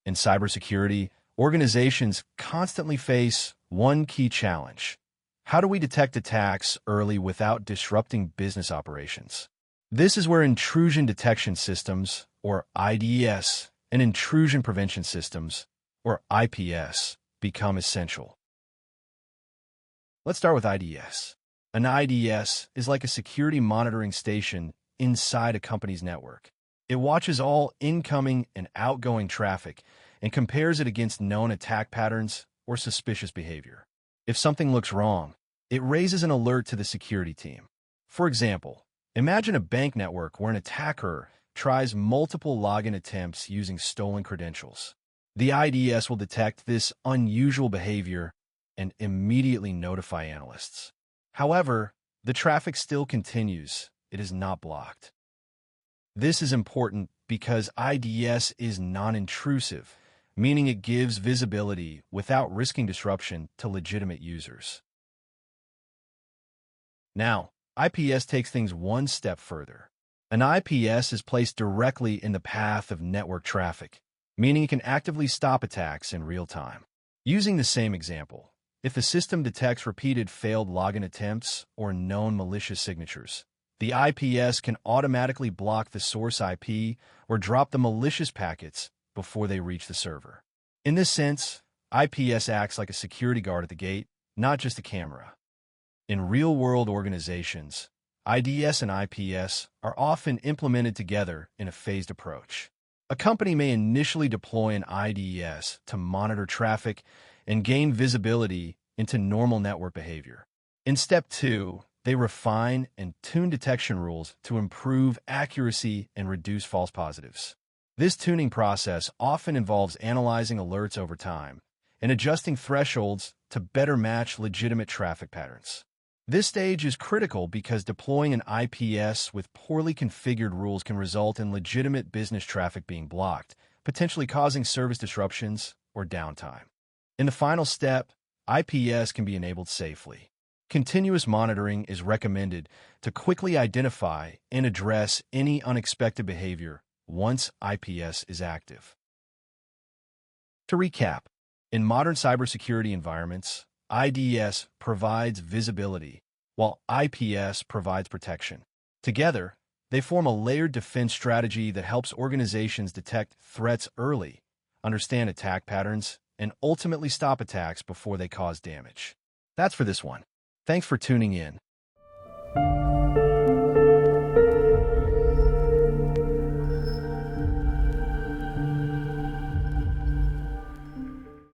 In cybersecurity, organizations constantly face one key challenge. How do we detect attacks early without disrupting business operations? This is where Intrusion Detection Systems, or IDS, and Intrusion Prevention Systems, or IPS, become essential. Let's start with IDS. An IDS is like a security monitoring station inside a company's network. It watches all incoming and outgoing traffic and compares it against known attack patterns or suspicious behavior. If something looks wrong, it raises an alert to the security team. For example, imagine a bank network where an attacker tries multiple login attempts using stolen credentials. The IDS will detect this unusual behavior and immediately notify analysts. However, the traffic still continues. It is not blocked. This is important because IDS is non-intrusive, meaning it gives visibility without risking disruption to legitimate users. Now, IPS takes things one step further. An IPS is placed directly in the path of network traffic, meaning it can actively stop attacks in real time. Using the same example, if the system detects repeated failed login attempts or known malicious signatures, the IPS can automatically block the source IP or drop the malicious packets before they reach the server. In this sense, IPS acts like a security guard at the gate, not just a camera. In real-world organizations, IDS and IPS are often implemented together in a phased approach. A company may initially deploy an IDS to monitor traffic and gain visibility into normal network behavior. In step 2, they refine and tune detection rules to improve accuracy and reduce false positives. This tuning process often involves analyzing alerts over time and adjusting thresholds to better match legitimate traffic patterns. This stage is critical because deploying an IPS with poorly configured rules can result in legitimate business traffic being blocked, potentially causing service disruptions or downtime. In the final step, IPS can be enabled safely. Continuous monitoring is recommended to quickly identify and address any unexpected behavior once IPS is active. To recap, in modern cybersecurity environments, IDS provides visibility, while IPS provides protection. Together, they form a layered defense strategy that helps organizations detect threats early, understand attack patterns, and ultimately stop attacks before they cause damage. That's for this one. Thanks for tuning in.